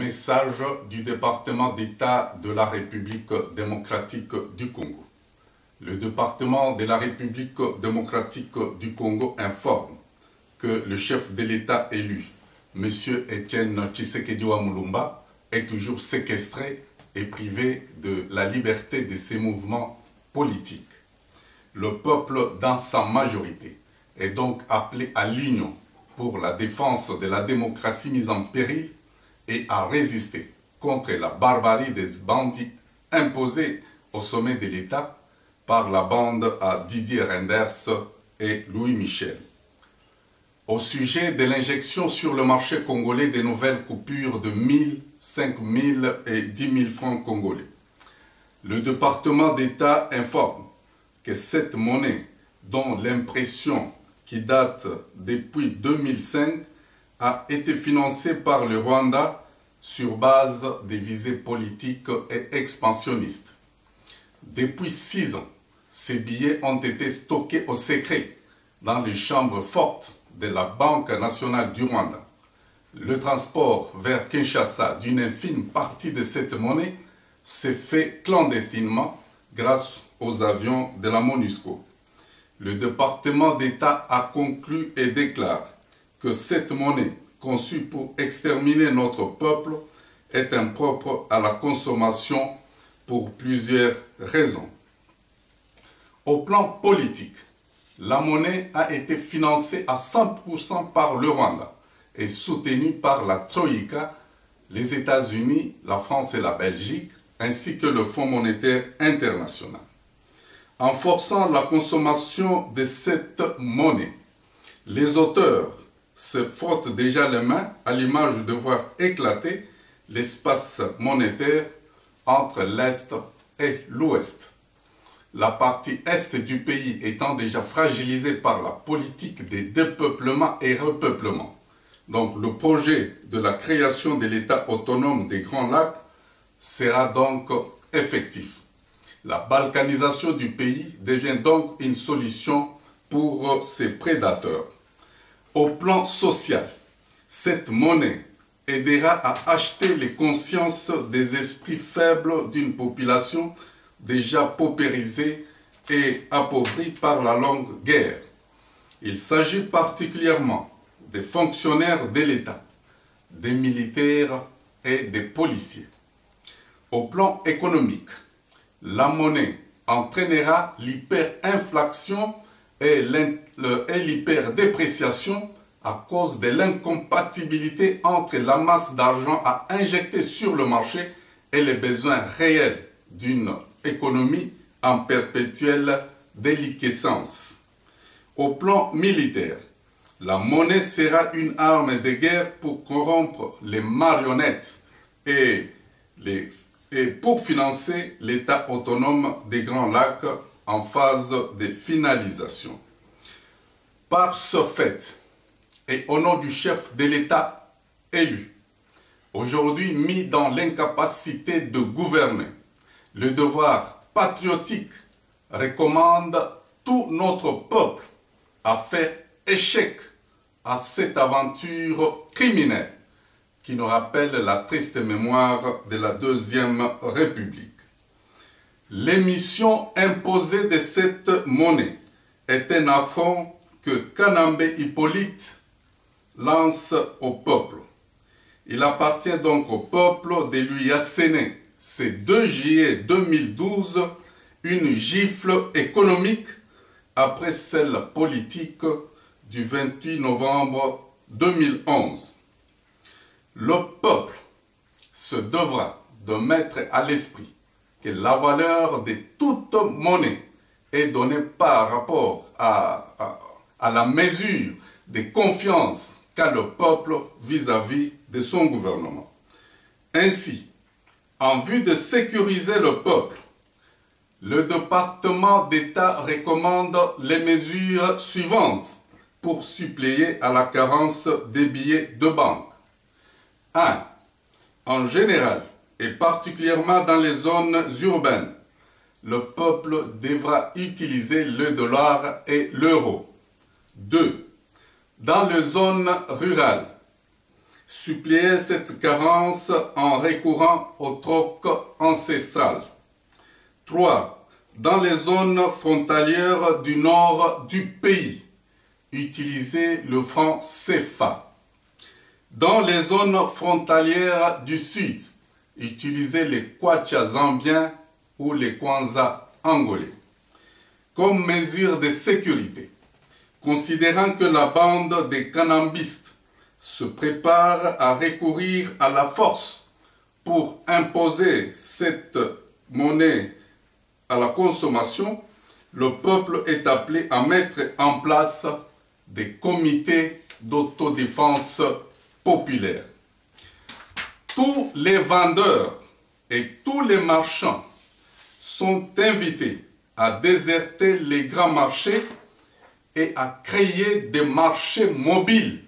Message du département d'État de la République démocratique du Congo. Le département de la République démocratique du Congo informe que le chef de l'État élu, M. Etienne Tshisekedi Mulumba, est toujours séquestré et privé de la liberté de ses mouvements politiques. Le peuple, dans sa majorité, est donc appelé à l'union pour la défense de la démocratie mise en péril et à résister contre la barbarie des bandits imposés au sommet de l'État par la bande à Didier Reynders et Louis Michel. Au sujet de l'injection sur le marché congolais des nouvelles coupures de 1000, 5000 et 10 000 francs congolais, le département d'État informe que cette monnaie, dont l'impression qui date depuis 2005, a été financée par le Rwanda sur base des visées politiques et expansionnistes. Depuis 6 ans, ces billets ont été stockés au secret dans les chambres fortes de la Banque nationale du Rwanda. Le transport vers Kinshasa d'une infime partie de cette monnaie s'est fait clandestinement grâce aux avions de la MONUSCO. Le département d'État a conclu et déclare que cette monnaie, conçue pour exterminer notre peuple, est impropre à la consommation pour plusieurs raisons. Au plan politique, la monnaie a été financée à 100% par le Rwanda et soutenue par la Troïka, les États-Unis, la France et la Belgique, ainsi que le Fonds monétaire international. En forçant la consommation de cette monnaie, les auteurs se frottent déjà les mains à l'image de voir éclater l'espace monétaire entre l'Est et l'Ouest. La partie Est du pays étant déjà fragilisée par la politique des dépeuplements et repeuplements. Donc le projet de la création de l'État autonome des Grands Lacs sera donc effectif. La balkanisation du pays devient donc une solution pour ces prédateurs. Au plan social, cette monnaie aidera à acheter les consciences des esprits faibles d'une population déjà paupérisée et appauvrie par la longue guerre. Il s'agit particulièrement des fonctionnaires de l'État, des militaires et des policiers. Au plan économique, la monnaie entraînera l'hyperinflation et l'hyperdépréciation à cause de l'incompatibilité entre la masse d'argent à injecter sur le marché et les besoins réels d'une économie en perpétuelle déliquescence. Au plan militaire, la monnaie sera une arme de guerre pour corrompre les marionnettes et pour financer l'État autonome des Grands Lacs en phase de finalisation. Par ce fait, et au nom du chef de l'État élu, aujourd'hui mis dans l'incapacité de gouverner, le devoir patriotique recommande tout notre peuple à faire échec à cette aventure criminelle qui nous rappelle la triste mémoire de la Deuxième République. L'émission imposée de cette monnaie est un affront que Kanambe Hippolyte lance au peuple. Il appartient donc au peuple de lui asséner, ce 2 juillet 2012, une gifle économique après celle politique du 28 novembre 2011. Le peuple se devra de mettre à l'esprit que la valeur de toute monnaie est donnée par rapport à la mesure de confiance qu'a le peuple vis-à-vis de son gouvernement. Ainsi, en vue de sécuriser le peuple, le département d'État recommande les mesures suivantes pour suppléer à la carence des billets de banque. 1. En général, et particulièrement dans les zones urbaines, le peuple devra utiliser le dollar et l'euro. 2. Dans les zones rurales, suppléait cette carence en recourant au troc ancestral. 3. Dans les zones frontalières du nord du pays, utilisez le franc CFA. Dans les zones frontalières du sud, utilisez les kwacha zambiens ou les kwanza angolais. Comme mesure de sécurité, considérant que la bande des cannabistes se prépare à recourir à la force pour imposer cette monnaie à la consommation, le peuple est appelé à mettre en place des comités d'autodéfense populaire. Tous les vendeurs et tous les marchands sont invités à déserter les grands marchés et à créer des marchés mobiles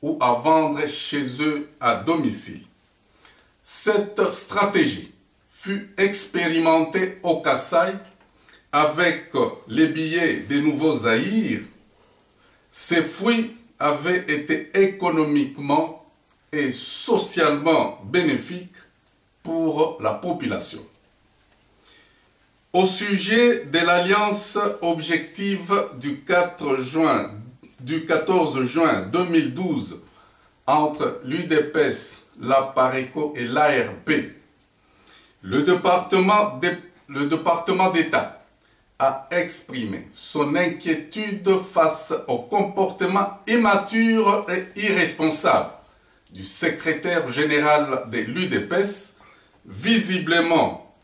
ou à vendre chez eux à domicile. Cette stratégie fut expérimentée au Kasaï avec les billets des nouveaux Zaïre. Ces fruits avaient été économiquement et socialement bénéfiques pour la population. Au sujet de l'alliance objective du 14 juin 2012 entre l'UDPS, la PARECO et l'ARP, le département d'État a exprimé son inquiétude face au comportement immature et irresponsable du secrétaire général de l'UDPS, visiblement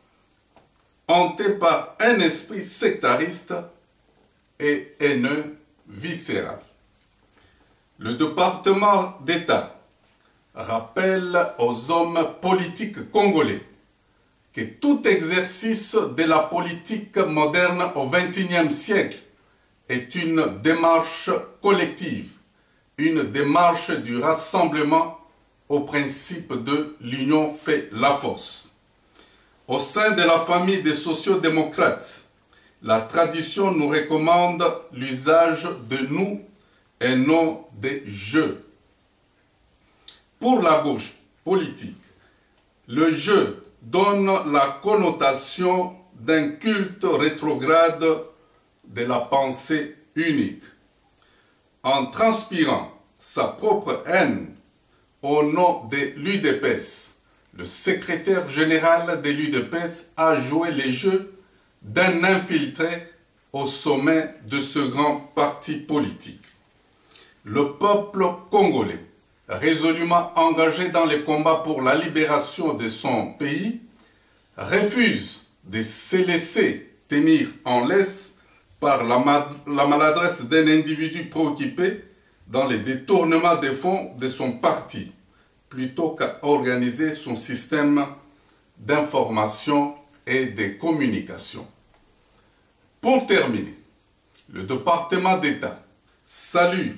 hanté par un esprit sectariste et haineux viscéral. Le département d'État rappelle aux hommes politiques congolais que tout exercice de la politique moderne au XXIe siècle est une démarche collective, une démarche du rassemblement au principe de l'union fait la force. Au sein de la famille des sociodémocrates, la tradition nous recommande l'usage de nous et non des jeux. Pour la gauche politique, le jeu donne la connotation d'un culte rétrograde de la pensée unique. En transpirant sa propre haine au nom de l'UDPS, le secrétaire général de l'UDPS a joué les jeux d'un infiltré au sommet de ce grand parti politique. Le peuple congolais, résolument engagé dans les combats pour la libération de son pays, refuse de se laisser tenir en laisse par la maladresse d'un individu préoccupé dans les détournements des fonds de son parti, plutôt qu'à organiser son système d'information et de communication. Pour terminer, le département d'État salue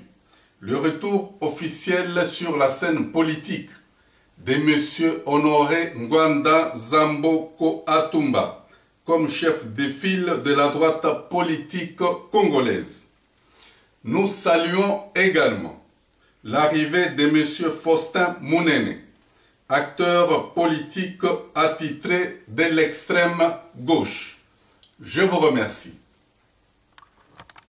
le retour officiel sur la scène politique de M. Honoré Ngwanda Zamboko Atumba comme chef de file de la droite politique congolaise. Nous saluons également l'arrivée de M. Faustin Mounene, acteur politique attitré de l'extrême gauche. Je vous remercie.